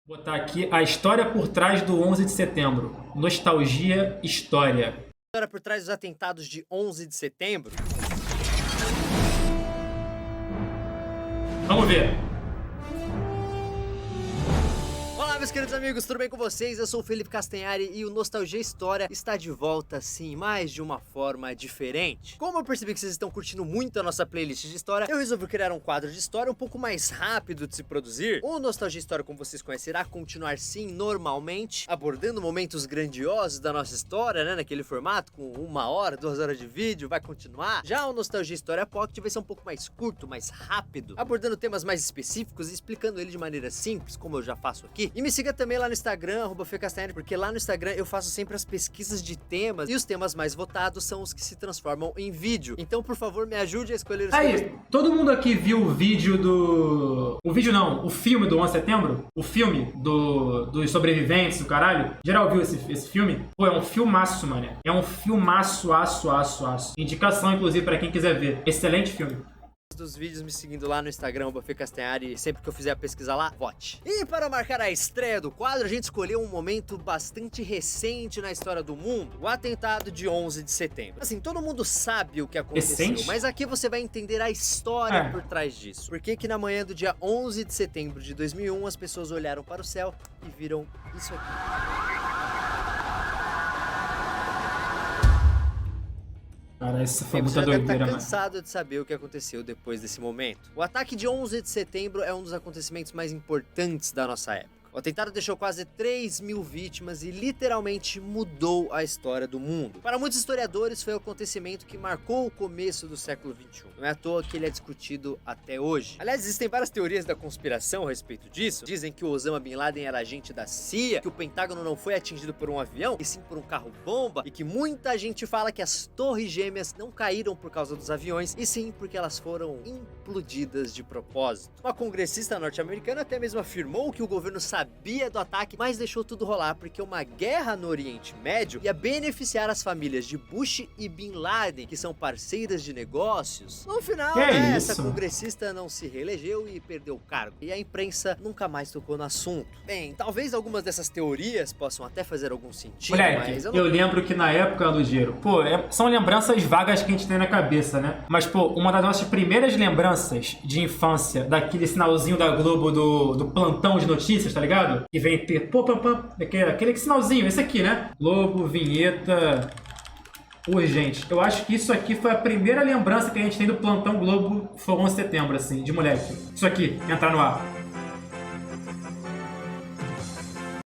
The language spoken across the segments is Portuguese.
Vou botar aqui a história por trás do 11 de setembro. Nostalgia, história. História por trás dos atentados de 11 de setembro? Vamos ver. Olá, meus queridos amigos, tudo bem com vocês? Eu sou o Felipe Castanhari e o Nostalgia História está de volta, sim, mas de uma forma diferente. Como eu percebi que vocês estão curtindo muito a nossa playlist de história, eu resolvi criar um quadro de história um pouco mais rápido de se produzir. O Nostalgia História, como vocês conhecem, irá continuar, sim, normalmente, abordando momentos grandiosos da nossa história, né, naquele formato, com 1 hora, 2 horas de vídeo, vai continuar. Já o Nostalgia História Pocket vai ser um pouco mais curto, mais rápido, abordando temas mais específicos e explicando ele de maneira simples, como eu já faço aqui. E me siga também lá no Instagram, @fecastanhari, porque lá no Instagram eu faço sempre as pesquisas de temas, e os temas mais votados são os que se transformam em vídeo. Então, por favor, me ajude a escolher os temas. Aí, todo mundo aqui viu o vídeo do... O vídeo não, o filme do 11 de setembro? O filme dos sobreviventes, do caralho? Geral viu esse filme? Pô, é um filmaço, mano. É um filmaço, aço. Indicação, inclusive, pra quem quiser ver. Excelente filme. Dos vídeos, me seguindo lá no Instagram, @fecastanhari, sempre que eu fizer a pesquisa lá, vote. E para marcar a estreia do quadro, a gente escolheu um momento bastante recente na história do mundo, o atentado de 11 de setembro. Assim, todo mundo sabe o que aconteceu, Recente? mas aqui você vai entender a história por trás disso. Por que que na manhã do dia 11 de setembro de 2001, as pessoas olharam para o céu e viram isso aqui. Cara, isso foi Você muita já deve doideira, estar mano. cansado de saber o que aconteceu depois desse momento. O ataque de 11 de setembro é um dos acontecimentos mais importantes da nossa época. O atentado deixou quase 3.000 vítimas e literalmente mudou a história do mundo. Para muitos historiadores, foi o acontecimento que marcou o começo do século XXI. Não é à toa que ele é discutido até hoje. Aliás, existem várias teorias da conspiração a respeito disso. Dizem que o Osama Bin Laden era agente da CIA, que o Pentágono não foi atingido por um avião, e sim por um carro-bomba, e que muita gente fala que as torres gêmeas não caíram por causa dos aviões, e sim porque elas foram implodidas de propósito. Uma congressista norte-americana até mesmo afirmou que o governo sabia do ataque, mas deixou tudo rolar porque uma guerra no Oriente Médio ia beneficiar as famílias de Bush e Bin Laden, que são parceiras de negócios. No final, essa congressista não se reelegeu e perdeu o cargo, e a imprensa nunca mais tocou no assunto. Bem, talvez algumas dessas teorias possam até fazer algum sentido, Moleque, mas eu lembro que na época, Lugeiro, pô, são lembranças vagas que a gente tem na cabeça, né? Mas, pô, uma das nossas primeiras lembranças de infância, daquele sinalzinho da Globo do plantão de notícias, tá ligado? Que vem ter, pô, aquele sinalzinho, esse aqui, né? Globo, vinheta, urgente. Eu acho que isso aqui foi a primeira lembrança que a gente tem do plantão Globo, foi 11 de setembro, assim, de moleque. Isso aqui, entrar no ar.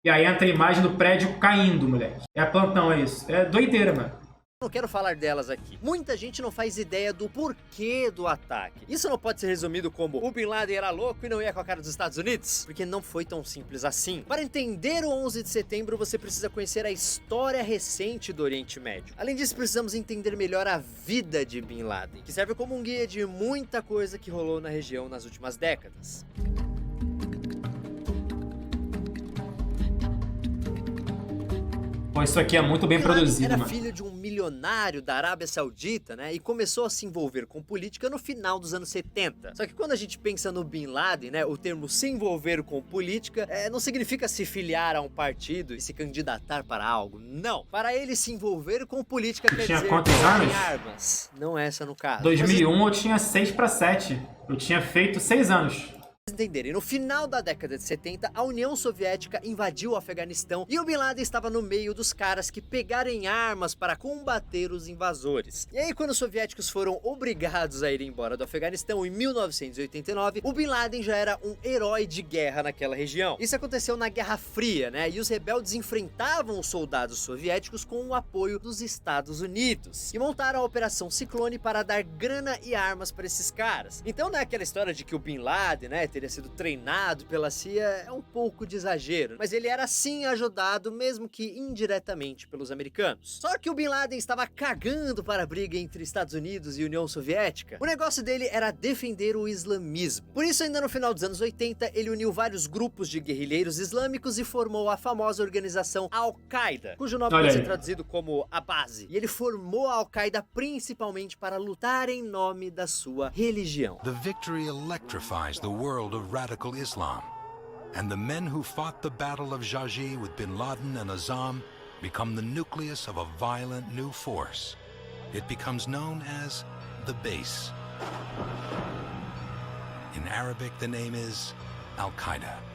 E aí entra a imagem do prédio caindo, moleque. É plantão, é isso. É doideira, mano. Não quero falar delas aqui. Muita gente não faz ideia do porquê do ataque. Isso não pode ser resumido como o Bin Laden era louco e não ia com a cara dos Estados Unidos, porque não foi tão simples assim. Para entender o 11 de setembro, você precisa conhecer a história recente do Oriente Médio. Além disso, precisamos entender melhor a vida de Bin Laden, que serve como um guia de muita coisa que rolou na região nas últimas décadas. Pô, isso aqui é muito bem produzido, era mano. filho de um milionário da Arábia Saudita, né? E começou a se envolver com política no final dos anos 70. Só que quando a gente pensa no Bin Laden, né? O termo se envolver com política não significa se filiar a um partido e se candidatar para algo. Não. Para ele, se envolver com política quer dizer Quantos anos? armas. Não essa no caso. 2001 eu tinha 6 para 7. Eu tinha feito 6 anos. Entenderem, no final da década de 70, a União Soviética invadiu o Afeganistão e o Bin Laden estava no meio dos caras que pegarem armas para combater os invasores. E aí, quando os soviéticos foram obrigados a ir embora do Afeganistão em 1989, o Bin Laden já era um herói de guerra naquela região. Isso aconteceu na Guerra Fria, né? E os rebeldes enfrentavam os soldados soviéticos com o apoio dos Estados Unidos, e montaram a Operação Ciclone para dar grana e armas para esses caras. Então, não é aquela história de que o Bin Laden, né, teria sido treinado pela CIA, é um pouco de exagero, mas ele era sim ajudado, mesmo que indiretamente, pelos americanos. Só que o Bin Laden estava cagando para a briga entre Estados Unidos e União Soviética. O negócio dele era defender o islamismo. Por isso, ainda no final dos anos 80, ele uniu vários grupos de guerrilheiros islâmicos e formou a famosa organização Al-Qaeda, cujo nome pode ser traduzido como a base. E ele formou a Al-Qaeda principalmente para lutar em nome da sua religião. The victory electrifies the world of radical Islam. And the men who fought the Battle of Jaji with bin Laden and Azzam become the nucleus of a violent new force. It becomes known as the Base. In Arabic, the name is Al-Qaeda.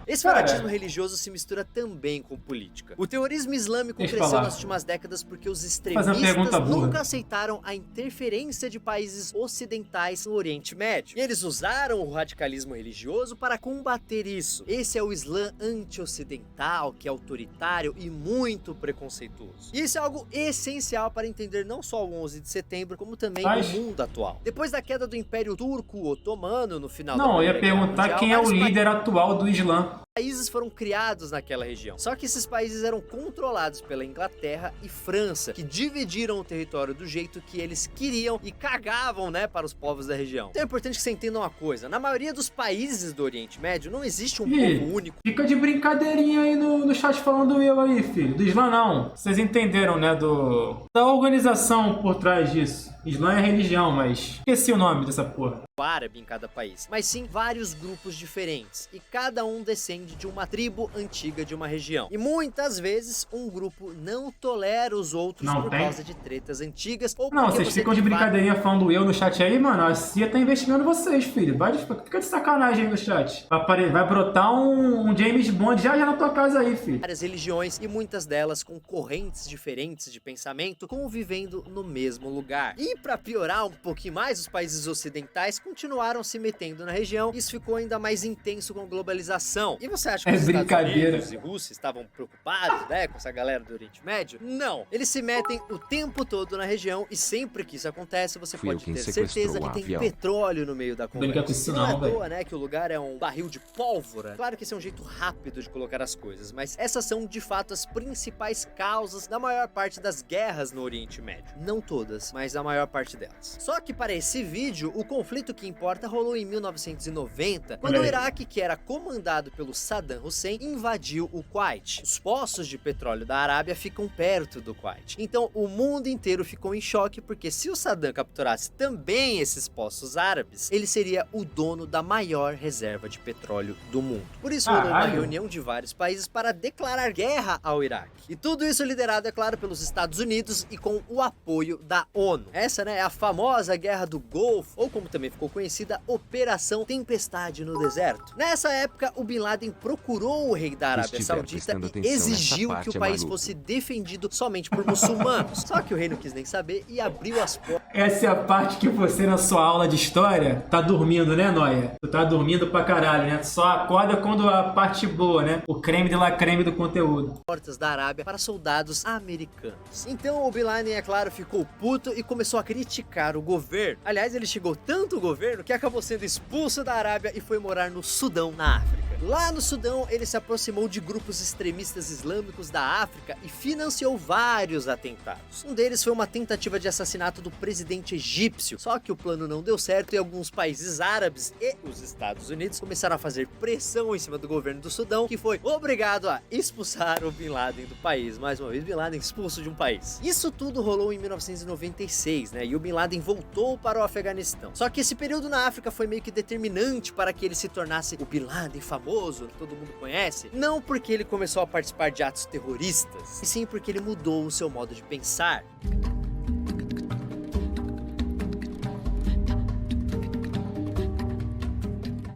Esse fanatismo religioso se mistura também com política. O terrorismo islâmico cresceu nas últimas décadas porque os extremistas nunca aceitaram a interferência de países ocidentais no Oriente Médio. E eles usaram o radicalismo religioso para combater isso. Esse é o Islã anti-ocidental, que é autoritário e muito preconceituoso. E isso é algo essencial para entender não só o 11 de setembro, como também o mundo atual. Depois da queda do Império Turco-Otomano no final da Primeira Guerra Mundial, perguntar quem é o líder atual do Islã. Países foram criados naquela região. Só que esses países eram controlados pela Inglaterra e França, que dividiram o território do jeito que eles queriam e cagavam, né, para os povos da região. Então é importante que você entenda uma coisa. Na maioria dos países do Oriente Médio não existe um povo único. Fica de brincadeirinha aí no chat falando eu aí, filho. Do Islã não. Vocês entenderam, né, da organização por trás disso. Islã é religião, mas esqueci o nome dessa porra. Árabe em cada país, mas sim vários grupos diferentes, e cada um descende de uma tribo antiga de uma região. E muitas vezes um grupo não tolera os outros por causa de tretas antigas ou não, vocês ficam de brincadeirinha falando eu no chat aí, mano. A CIA tá investigando vocês, filho. Fica de sacanagem aí no chat. Vai brotar um James Bond já na tua casa aí, filho. Várias religiões e muitas delas com correntes diferentes de pensamento convivendo no mesmo lugar. E pra piorar um pouquinho mais, os países ocidentais continuaram se metendo na região. Isso ficou ainda mais intenso com a globalização. E você acha que os Estados Unidos e Rússia estavam preocupados, né, com essa galera do Oriente Médio? Não. Eles se metem o tempo todo na região e sempre que isso acontece, você pode ter certeza que tem petróleo no meio da conversa. Não é à toa, né, que o lugar é um barril de pólvora. Claro que esse é um jeito rápido de colocar as coisas, mas essas são de fato as principais causas da maior parte das guerras no Oriente Médio. Não todas, mas a maior parte delas. Só que para esse vídeo, o conflito que importa rolou em 1990, quando o Iraque, que era comandado pelo Saddam Hussein, invadiu o Kuwait. Os poços de petróleo da Arábia ficam perto do Kuwait. Então o mundo inteiro ficou em choque, porque se o Saddam capturasse também esses poços árabes, ele seria o dono da maior reserva de petróleo do mundo. Por isso rolou uma reunião de vários países para declarar guerra ao Iraque. E tudo isso liderado, é claro, pelos Estados Unidos e com o apoio da ONU. Essa, né, é a famosa Guerra do Golfo, ou como também ficou conhecida, Operação Tempestade no Deserto. Nessa época, o Bin Laden procurou o rei da Arábia Saudita e exigiu que o país fosse defendido somente por muçulmanos. Só que o rei não quis nem saber e abriu as portas. Essa é a parte que você, na sua aula de história, tá dormindo, né, Noia? Tu tá dormindo pra caralho, né? Tu só acorda quando a parte boa, né? O creme de la creme do conteúdo. Portas da Arábia para soldados americanos. Então o Bin Laden, é claro, ficou puto e começou a criticar o governo. Aliás, ele chegou tanto o governo que acabou sendo expulso da Arábia e foi morar no Sudão, na África. Lá no Sudão, ele se aproximou de grupos extremistas islâmicos da África e financiou vários atentados. Um deles foi uma tentativa de assassinato do presidente egípcio. Só que o plano não deu certo e alguns países árabes e os Estados Unidos começaram a fazer pressão em cima do governo do Sudão, que foi obrigado a expulsar o Bin Laden do país. Mais uma vez, Bin Laden expulso de um país. Isso tudo rolou em 1996, né? E o Bin Laden voltou para o Afeganistão. Só que esse período na África foi meio que determinante para que ele se tornasse o Bin Laden famoso, que todo mundo conhece. Não porque ele começou a participar de atos terroristas, e sim porque ele mudou o seu modo de pensar.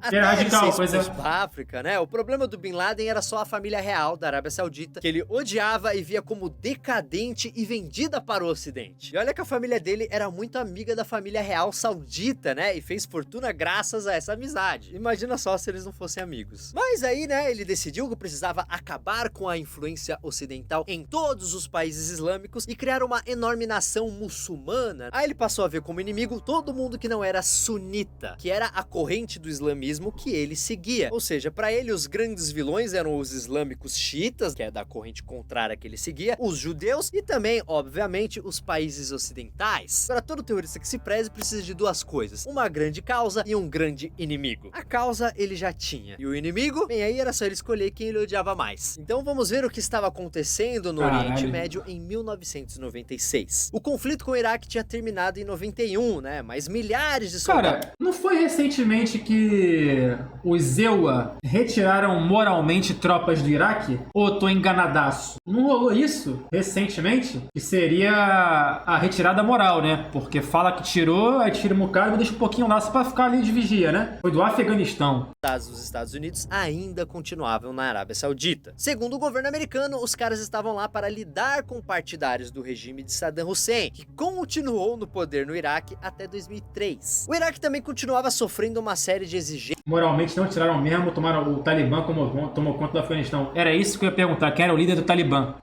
Até ele ser expulso pra África, né? O problema do Bin Laden era só a família real da Arábia Saudita, que ele odiava e via como decadente e vendida para o Ocidente. E olha que a família dele era muito amiga da família real saudita, né? E fez fortuna graças a essa amizade. Imagina só se eles não fossem amigos. Mas aí, né, ele decidiu que precisava acabar com a influência ocidental em todos os países islâmicos e criar uma enorme nação muçulmana. Aí ele passou a ver como inimigo todo mundo que não era sunita, que era a corrente do islamismo que ele seguia. Ou seja, para ele os grandes vilões eram os islâmicos xiitas, que é da corrente contrária que ele seguia, os judeus e também, obviamente, os países ocidentais. Para todo terrorista que se preze, precisa de duas coisas: uma grande causa e um grande inimigo. A causa ele já tinha, e o inimigo, bem, aí era só ele escolher quem ele odiava mais. Então vamos ver o que estava acontecendo no Oriente Médio em 1996. O conflito com o Iraque tinha terminado em 91, né? Mas milhares de soldados... Cara, não foi recentemente que que os EUA retiraram moralmente tropas do Iraque? Ou eu tô enganadaço? Não rolou isso recentemente? Que seria a retirada moral, né? Porque fala que tirou, aí tira um bocado e deixa um pouquinho lá só pra ficar ali de vigia, né? Foi do Afeganistão. Os Estados Unidos ainda continuavam na Arábia Saudita. Segundo o governo americano, os caras estavam lá para lidar com partidários do regime de Saddam Hussein, que continuou no poder no Iraque até 2003. O Iraque também continuava sofrendo uma série de exigências. Moralmente não tiraram mesmo, tomaram o Talibã tomou conta do Afeganistão. Era isso que eu ia perguntar, quem era o líder do Talibã?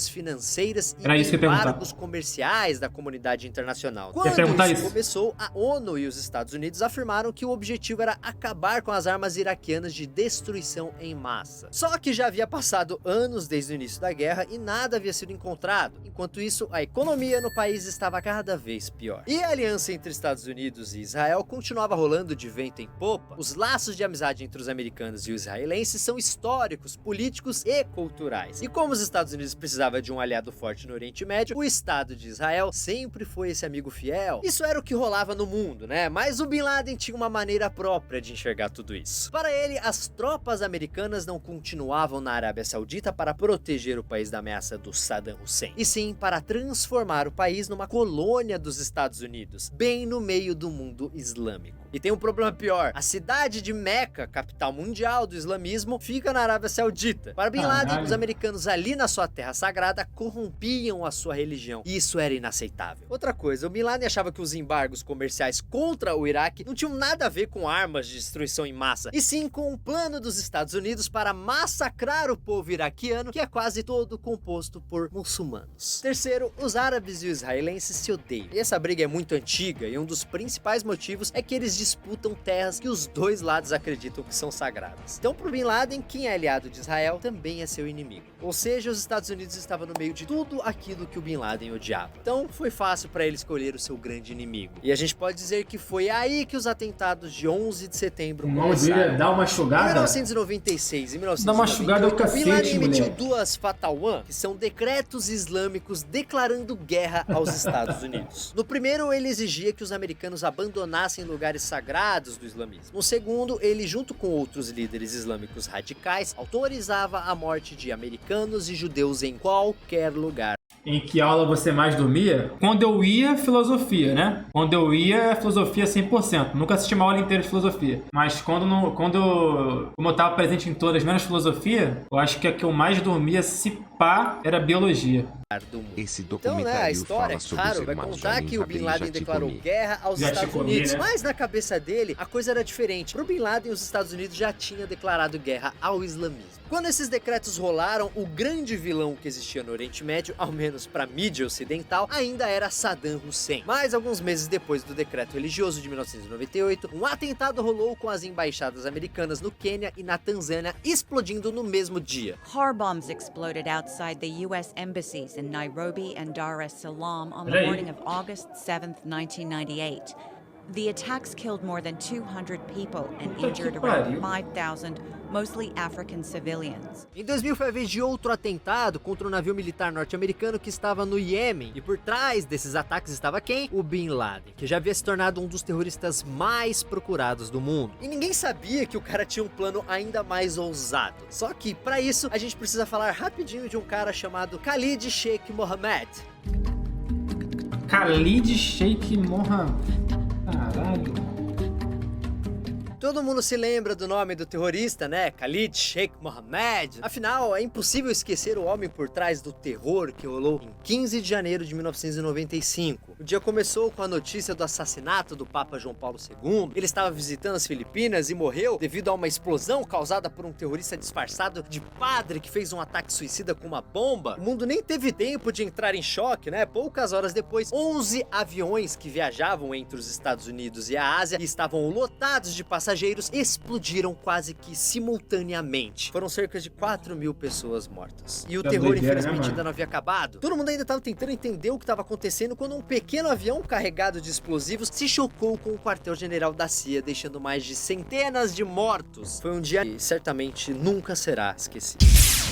Financeiras e Era isso que eu ia perguntar. embargos comerciais da comunidade internacional. Eu ia perguntar Quando isso começou, a ONU e os Estados Unidos afirmaram que o objetivo era acabar com as armas iraquianas de destruição em massa. Só que já havia passado anos desde o início da guerra e nada havia sido encontrado. Enquanto isso, a economia no país estava cada vez pior. E a aliança entre Estados Unidos e Israel continuava rolando de vento em popa. Os laços de amizade entre os americanos e os israelenses são históricos, políticos e culturais. E como os Estados Unidos precisavam de um aliado forte no Oriente Médio, o Estado de Israel sempre foi esse amigo fiel. Isso era o que rolava no mundo, né? Mas o Bin Laden tinha uma maneira própria de enxergar tudo isso. Para ele, as tropas americanas não continuavam na Arábia Saudita para proteger o país da ameaça do Saddam Hussein, e sim para transformar o país numa colônia dos Estados Unidos, bem no meio do mundo islâmico. E tem um problema pior, a cidade de Meca, capital mundial do islamismo, fica na Arábia Saudita. Para Bin Laden, os americanos ali na sua terra sagrada corrompiam a sua religião, e isso era inaceitável. Outra coisa, o Bin Laden achava que os embargos comerciais contra o Iraque não tinham nada a ver com armas de destruição em massa, e sim com um plano dos Estados Unidos para massacrar o povo iraquiano, que é quase todo composto por muçulmanos. Terceiro, os árabes e os israelenses se odeiam. E essa briga é muito antiga, e um dos principais motivos é que eles disputam terras que os dois lados acreditam que são sagradas. Então, pro Bin Laden, quem é aliado de Israel também é seu inimigo. Ou seja, os Estados Unidos estavam no meio de tudo aquilo que o Bin Laden odiava. Então, foi fácil para ele escolher o seu grande inimigo. E a gente pode dizer que foi aí que os atentados de 11 de setembro começaram. Dá uma Em chugada? 1996 e 1998, Dá uma chugada ao o Bin Laden cacete, emitiu moleque. duas Fatwa, que são decretos islâmicos declarando guerra aos Estados Unidos. No primeiro, ele exigia que os americanos abandonassem lugares sagrados do islamismo. No segundo, ele, junto com outros líderes islâmicos radicais, autorizava a morte de americanos e judeus em qualquer lugar. Em que aula você mais dormia? Quando eu ia, filosofia, né? Quando eu ia, filosofia 100%. Nunca assisti uma aula inteira de filosofia. Mas como eu tava presente em todas, menos filosofia, eu acho que a que eu mais dormia, se pá, era biologia. Esse Então, documentário a história, fala sobre claro, os vai irmãos contar Jamin que o Bin Rabin Laden declarou Jatikomi. guerra aos Estados Jatikomi, Unidos, né? mas na cabeça dele, a coisa era diferente. Pro Bin Laden, os Estados Unidos já tinham declarado guerra ao islamismo. Quando esses decretos rolaram, o grande vilão que existia no Oriente Médio, ao menos pra mídia ocidental, ainda era Saddam Hussein. Mas alguns meses depois do decreto religioso de 1998, um atentado rolou com as embaixadas americanas no Quênia e na Tanzânia, explodindo no mesmo dia. Car bombs exploded outside the U.S. embassies in Nairobi and Dar es Salaam on the Hey. morning of August 7th, 1998. The attacks killed more than 200 people and Puta que injured around pariu. 5,000, mostly African civilians. Em 2000 foi a vez de outro atentado contra um navio militar norte-americano que estava no Iêmen. E por trás desses ataques estava quem? O Bin Laden, que já havia se tornado um dos terroristas mais procurados do mundo. E ninguém sabia que o cara tinha um plano ainda mais ousado. Só que, para isso, a gente precisa falar rapidinho de um cara chamado Khalid Sheikh Mohammed. Khalid Sheikh Mohammed. Caralho. Todo mundo se lembra do nome do terrorista, né? Khalid Sheikh Mohammed. Afinal, é impossível esquecer o homem por trás do terror que rolou em 15 de janeiro de 1995. O dia começou com a notícia do assassinato do Papa João Paulo II. Ele estava visitando as Filipinas e morreu devido a uma explosão causada por um terrorista disfarçado de padre que fez um ataque suicida com uma bomba. O mundo nem teve tempo de entrar em choque, né? Poucas horas depois, 11 aviões que viajavam entre os Estados Unidos e a Ásia e estavam lotados de passageiros explodiram quase que simultaneamente. Foram cerca de 4.000 pessoas mortas. E o Tá terror, doideira, né, infelizmente, mano? ainda não havia acabado. Todo mundo ainda estava tentando entender o que estava acontecendo quando um pequeno avião carregado de explosivos se chocou com o quartel-general da CIA, deixando mais de centenas de mortos. Foi um dia que certamente nunca será esquecido.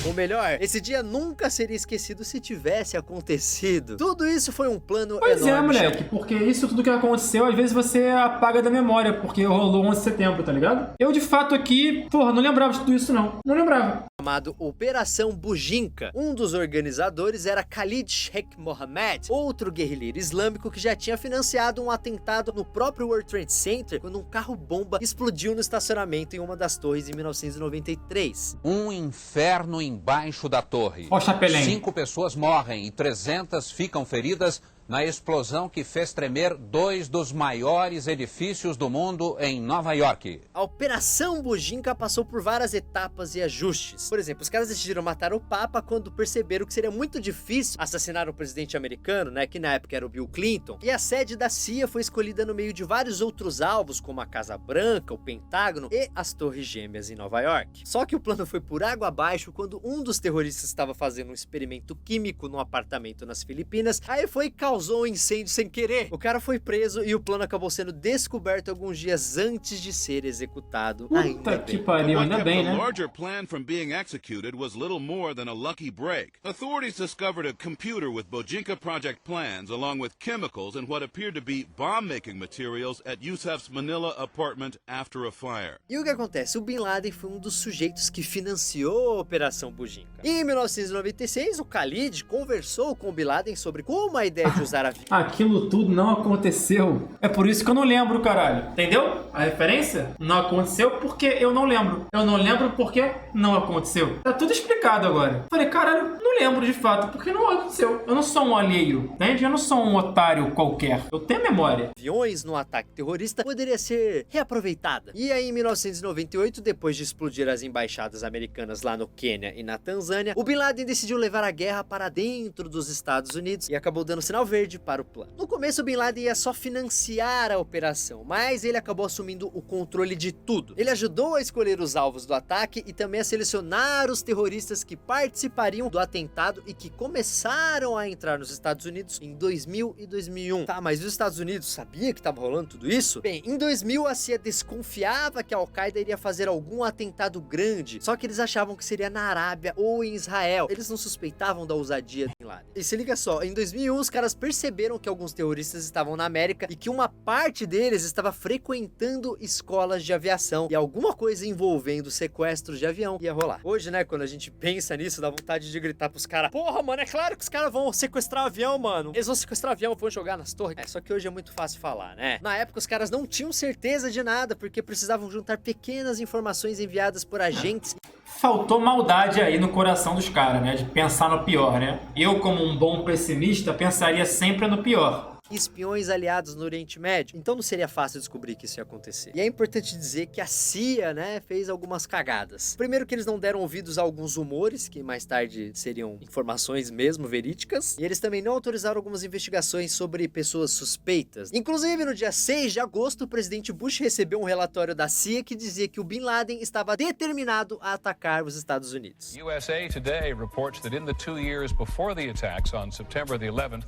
Ou melhor, esse dia nunca seria esquecido se tivesse acontecido. Tudo isso foi um plano Pois enorme. é, moleque, porque isso tudo que aconteceu, às vezes você apaga da memória, porque rolou 11 de setembro, tá ligado? Eu, de fato, aqui, porra, não lembrava de tudo isso, não. Não lembrava. Chamado Operação Bujinka. Um dos organizadores era Khalid Sheikh Mohammed, outro guerrilheiro islâmico que já tinha financiado um atentado no próprio World Trade Center quando um carro-bomba explodiu no estacionamento em uma das torres em 1993. Um inferno embaixo da torre. Ó, Chapelém. 5 pessoas morrem e 300 ficam feridas na explosão que fez tremer 2 dos maiores edifícios do mundo em Nova York. A Operação Bujinka passou por várias etapas e ajustes. Por exemplo, os caras decidiram matar o Papa quando perceberam que seria muito difícil assassinar o presidente americano, né, que na época era o Bill Clinton. E a sede da CIA foi escolhida no meio de vários outros alvos, como a Casa Branca, o Pentágono e as Torres Gêmeas em Nova York. Só que o plano foi por água abaixo quando um dos terroristas estava fazendo um experimento químico num apartamento nas Filipinas, aí foi causou um incêndio sem querer. O cara foi preso e o plano acabou sendo descoberto alguns dias antes de ser executado. Puta que pariu, ainda bem, né? The larger plan from being executed was little more than a lucky break. Authorities discovered a computer with Bojinka project plans, along with chemicals and what appeared to be bomb-making materials at Yusuf's Manila apartment after a fire. E o que acontece? O Bin Laden foi um dos sujeitos que financiou a Operação Bujinka. Em 1996, o Khalid conversou com o Bin Laden sobre como a ideia de usar a vida. Aquilo tudo não aconteceu. É por isso que eu não lembro, caralho. Entendeu? A referência? Não aconteceu porque eu não lembro. Eu não lembro porque não aconteceu. Tá tudo explicado agora. Falei, caralho, não lembro de fato porque não aconteceu. Eu não sou um alheio, entende? Eu não sou um otário qualquer. Eu tenho memória. Aviões no ataque terrorista poderia ser reaproveitada. E aí, em 1998, depois de explodir as embaixadas americanas lá no Quênia e na Tanzânia, o Bin Laden decidiu levar a guerra para dentro dos Estados Unidos e acabou dando sinal verde para o plano. No começo, o Bin Laden ia só financiar a operação, mas ele acabou assumindo o controle de tudo. Ele ajudou a escolher os alvos do ataque e também a selecionar os terroristas que participariam do atentado e que começaram a entrar nos Estados Unidos em 2000 e 2001. Tá, mas os Estados Unidos sabia que estava rolando tudo isso? Bem, em 2000 a CIA desconfiava que a Al-Qaeda iria fazer algum atentado grande, só que eles achavam que seria na Arábia ou em Israel. Eles não suspeitavam da ousadia de Bin Laden. E se liga só, em 2001 os caras perceberam que alguns terroristas estavam na América e que uma parte deles estava frequentando escolas de aviação e alguma coisa envolvendo sequestros de avião ia rolar. Hoje, né, quando a gente pensa nisso, dá vontade de gritar pros caras: porra, mano, é claro que os caras vão sequestrar o avião, mano. Eles vão sequestrar o avião, vão jogar nas torres. Só que hoje é muito fácil falar, né? Na época os caras não tinham certeza de nada porque precisavam juntar pequenas informações enviadas por agentes. Faltou maldade aí no coração dos caras, né? De pensar no pior, né? Eu, como um bom pessimista, pensaria sempre no pior. Espiões aliados no Oriente Médio, então não seria fácil descobrir que isso ia acontecer. E é importante dizer que a CIA, né, fez algumas cagadas. Primeiro que eles não deram ouvidos a alguns rumores, que mais tarde seriam informações mesmo verídicas, e eles também não autorizaram algumas investigações sobre pessoas suspeitas. Inclusive, no dia 6 de agosto, o presidente Bush recebeu um relatório da CIA que dizia que o Bin Laden estava determinado a atacar os Estados Unidos. USA Today reports that in the 2 years before the attacks on September the 11th,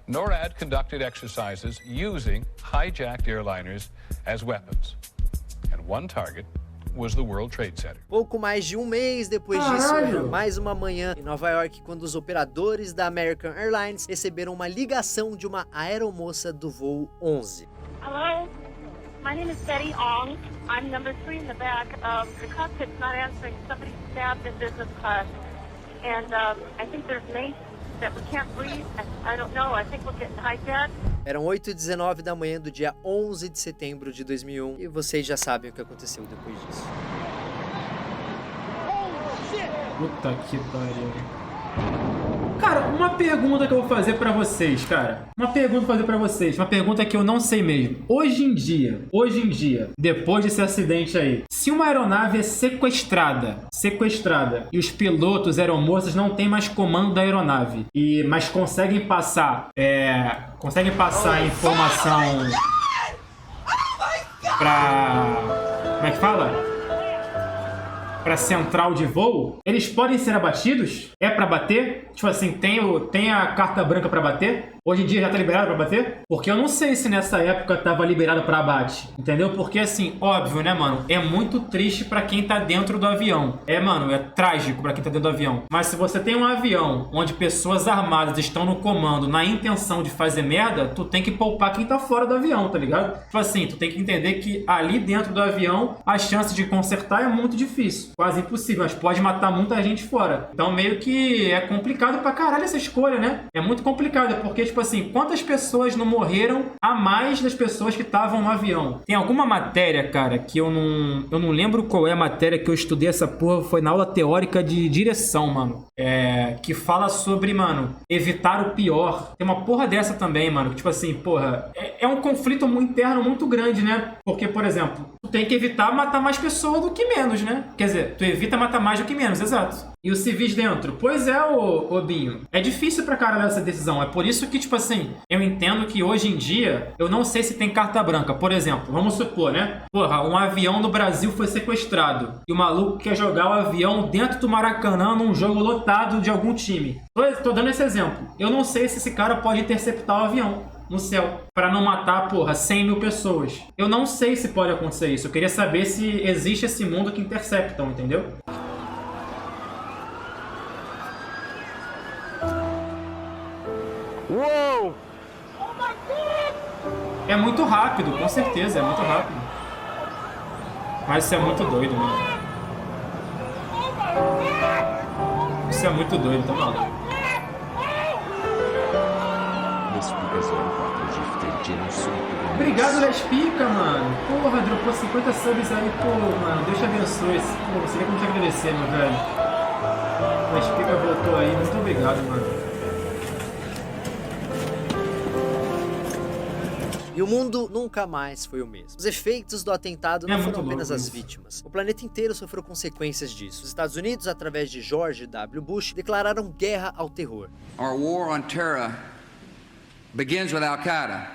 NORAD conducted exercises using hijacked airliners as weapons. And one target was the World Trade Center. Pouco mais de um mês depois disso, era mais uma manhã em Nova York, quando os operadores da American Airlines receberam uma ligação de uma aeromoça do voo 11. Hello, my name is Betty Ong. I'm number 3 in the back. The cockpit's not answering. Somebody stabbed in business class. And I think there's mace that we can't breathe. I don't know. I think we'll get hijacked. Eram 8h19 da manhã do dia 11 de setembro de 2001 e vocês já sabem o que aconteceu depois disso. Puta que pariu. Cara, uma pergunta que eu vou fazer pra vocês, cara. Uma pergunta que eu não sei mesmo. Hoje em dia, depois desse acidente aí, se uma aeronave é sequestrada e os pilotos aeromoças não têm mais comando da aeronave, mas conseguem passar a informação pra... Como é que fala? Pra central de voo, eles podem ser abatidos? É pra bater? Tipo assim, tem a carta branca pra bater? Hoje em dia já tá liberado pra bater? Porque eu não sei se nessa época tava liberado pra abate, entendeu? Porque assim, óbvio, né, mano? É muito triste pra quem tá dentro do avião. Mano, é trágico pra quem tá dentro do avião. Mas se você tem um avião onde pessoas armadas estão no comando na intenção de fazer merda, tu tem que poupar quem tá fora do avião, tá ligado? Tipo assim, tu tem que entender que ali dentro do avião a chance de consertar é muito difícil. Quase impossível, mas pode matar muita gente fora. Então meio que é complicado pra caralho essa escolha, né? É muito complicado, porque, tipo assim, quantas pessoas não morreram a mais das pessoas que estavam no avião? Tem alguma matéria, cara, que eu não lembro qual é a matéria que eu estudei essa porra, foi na aula teórica de direção, mano. Que fala sobre, mano, evitar o pior. Tem uma porra dessa também, mano, que, tipo assim, porra, é um conflito interno muito grande, né? Porque, por exemplo, tu tem que evitar matar mais pessoas do que menos, né? Quer dizer, tu evita matar mais do que menos, exato. E os civis dentro? Pois é, ô Binho. É difícil pra caralho essa decisão. É por isso que, tipo assim, eu entendo que hoje em dia, eu não sei se tem carta branca. Por exemplo, vamos supor, né? Porra, um avião no Brasil foi sequestrado. E o maluco quer jogar o avião dentro do Maracanã num jogo lotado de algum time. Tô dando esse exemplo. Eu não sei se esse cara pode interceptar o avião no céu, pra não matar, porra, 100 mil pessoas. Eu não sei se pode acontecer isso. Eu queria saber se existe esse mundo que interceptam, entendeu? Uou! É muito rápido, com certeza, é muito rápido. Mas isso é muito doido, mano. Isso é muito doido, tá maluco? Obrigado, Lespica, mano. Porra, dropou 50 subs aí, pô, mano. Deus te abençoe. Pô, você quer como te agradecer, meu velho. Lespica voltou aí, muito obrigado, mano. E o mundo nunca mais foi o mesmo. Os efeitos do atentado não foram apenas as vítimas. O planeta inteiro sofreu consequências disso. Os Estados Unidos, através de George W. Bush, declararam guerra ao terror. Our war on terror begins with Al-Qaeda,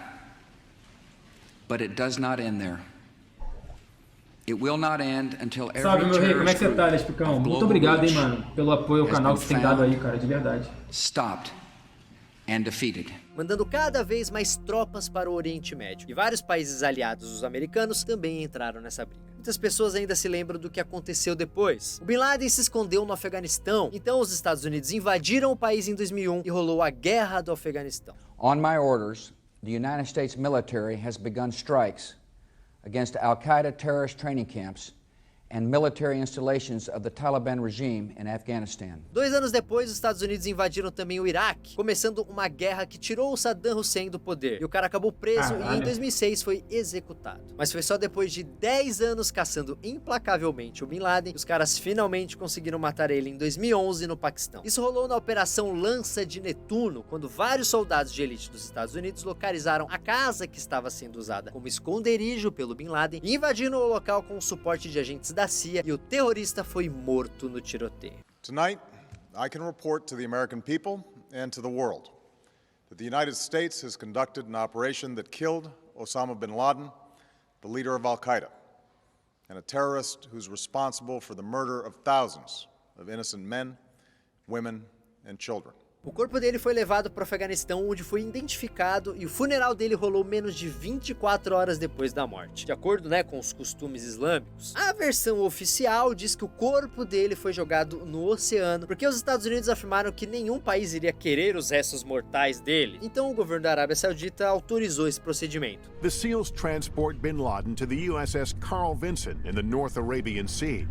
but it does not end there. It will not end until every Salve, meu rei, como é que você tá, terrorist Lespicão? Muito obrigado, hein, mano, pelo apoio ao canal que você tem dado aí, cara, de verdade. Stopped and defeated. Mandando cada vez mais tropas para o Oriente Médio. E vários países aliados dos americanos também entraram nessa briga. Muitas pessoas ainda se lembram do que aconteceu depois. O Bin Laden se escondeu no Afeganistão, então os Estados Unidos invadiram o país em 2001 e rolou a Guerra do Afeganistão. On my orders, the United States military has begun strikes against Al-Qaeda terrorist training camps and military installations of the Taliban regime in Afghanistan. 2 anos depois, os Estados Unidos invadiram também o Iraque, começando uma guerra que tirou o Saddam Hussein do poder. E o cara acabou preso e em 2006 foi executado. Mas foi só depois de 10 anos caçando implacavelmente o Bin Laden que os caras finalmente conseguiram matar ele em 2011 no Paquistão. Isso rolou na Operação Lança de Netuno, quando vários soldados de elite dos Estados Unidos localizaram a casa que estava sendo usada como esconderijo pelo Bin Laden e invadiram o local com o suporte de agentes da CIA, e o terrorista foi morto no tiroteio. Tonight, I can report to the American people and to the world that the United States has conducted an operation that killed Osama bin Laden, the leader of Al-Qaeda, and a terrorist who's responsible for the murder of thousands of innocent men, women, and children. O corpo dele foi levado para o Afeganistão, onde foi identificado, e o funeral dele rolou menos de 24 horas depois da morte. De acordo, com os costumes islâmicos, a versão oficial diz que o corpo dele foi jogado no oceano, porque os Estados Unidos afirmaram que nenhum país iria querer os restos mortais dele. Então o governo da Arábia Saudita autorizou esse procedimento. The SEALs transport bin Laden to the USS Carl Vinson in the North Arabian Sea.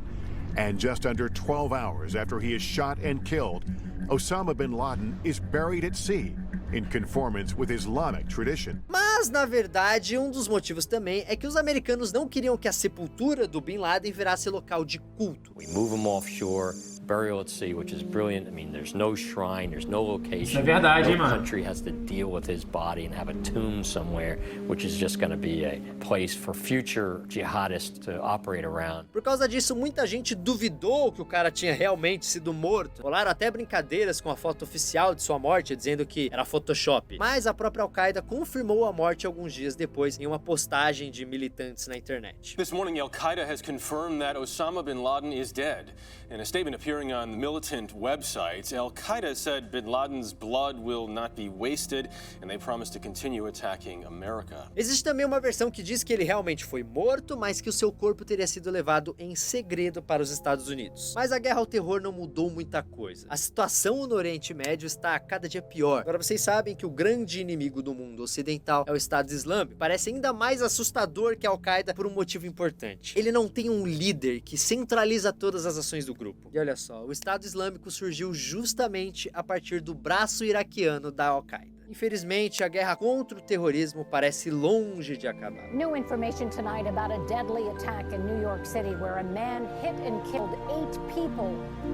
And just under 12 hours after he is shot and killed, Osama bin Laden is buried at sea, in conformance with Islamic tradition. Mas, na verdade, um dos motivos também é que os americanos não queriam que a sepultura do Bin Laden virasse local de culto. We move him offshore, burial at sea, which is brilliant. I mean, there's no shrine, there's no location. Isso é verdade, no mano. country has to deal with his body and have a tomb somewhere, which is just going to be a place for future jihadists to operate around. Por causa disso, muita gente duvidou que o cara tinha realmente sido morto. Rolaram até brincadeiras com a foto oficial de sua morte, dizendo que era Photoshop. Mas a própria Al-Qaeda confirmou a morte alguns dias depois em uma postagem de militantes na internet. This morning, Al-Qaeda has confirmed that Osama bin Laden is dead. In a statement appearing appearing on militant websites. Al-Qaeda said bin Laden's blood will not be wasted, and they promise to continue attacking America. Existe também uma versão que diz que ele realmente foi morto, mas que o seu corpo teria sido levado em segredo para os Estados Unidos. Mas a guerra ao terror não mudou muita coisa. A situação no Oriente Médio está a cada dia pior. Agora vocês sabem que o grande inimigo do mundo ocidental é o Estado Islâmico. Parece ainda mais assustador que a Al-Qaeda por um motivo importante. Ele não tem um líder que centraliza todas as ações do grupo. E olha só, o Estado Islâmico surgiu justamente a partir do braço iraquiano da Al-Qaeda. Infelizmente, a guerra contra o terrorismo parece longe de acabar. New information tonight about a deadly attack in New York City where a man hit and killed 8 people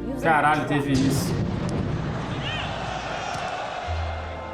using Caralho, teve isso.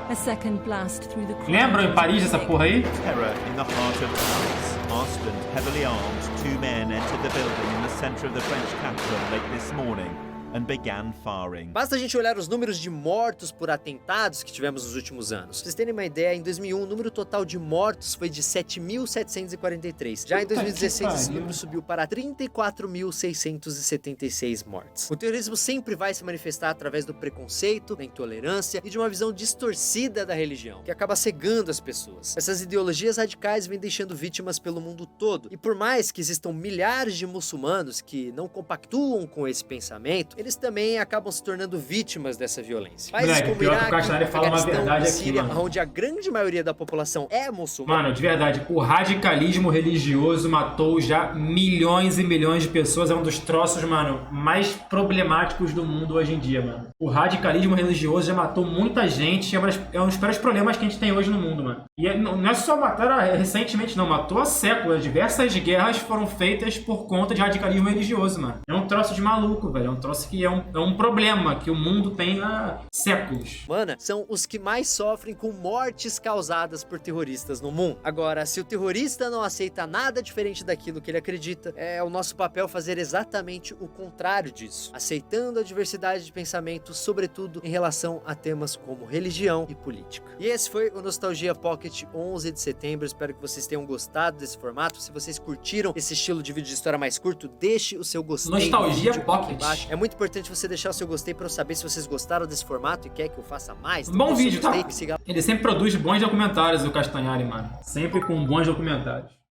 A second blast through the Lembram em Paris essa porra aí? Terror in the heart of Paris. Masked and heavily armed, 2 men entered the building in the center of the French capital late this morning and began firing. Basta a gente olhar os números de mortos por atentados que tivemos nos últimos anos. Pra vocês terem uma ideia, em 2001 o número total de mortos foi de 7.743. Já em 2016 esse número subiu para 34.676 mortes. O terrorismo sempre vai se manifestar através do preconceito, da intolerância e de uma visão distorcida da religião, que acaba cegando as pessoas. Essas ideologias radicais vêm deixando vítimas pelo mundo todo. E por mais que existam milhares de muçulmanos que não compactuam com esse pensamento, eles também acabam se tornando vítimas dessa violência. Países como Iraque, Afeganistão e Síria, onde a grande maioria da população é muçulmana. Mano, de verdade, o radicalismo religioso matou já milhões e milhões de pessoas. É um dos troços, mano, mais problemáticos do mundo hoje em dia, mano. O radicalismo religioso já matou muita gente. É um dos piores problemas que a gente tem hoje no mundo, mano. E não é só matar recentemente, não. Matou há séculos. Diversas guerras foram feitas por conta de radicalismo religioso, mano. É um troço de maluco, velho. É um troço que é um problema que o mundo tem há séculos. Mano, são os que mais sofrem com mortes causadas por terroristas no mundo. Agora, se o terrorista não aceita nada diferente daquilo que ele acredita, é o nosso papel fazer exatamente o contrário disso, aceitando a diversidade de pensamento, sobretudo em relação a temas como religião e política. E esse foi o Nostalgia Pocket 11 de setembro. Espero que vocês tenham gostado desse formato. Se vocês curtiram esse estilo de vídeo de história mais curto, deixe o seu gostei. Nostalgia Pocket. É muito importante você deixar o seu gostei para eu saber se vocês gostaram desse formato e quer que eu faça mais. Bom vídeo, tá? Ele sempre produz bons documentários, o Castanhari, mano. Sempre com bons documentários.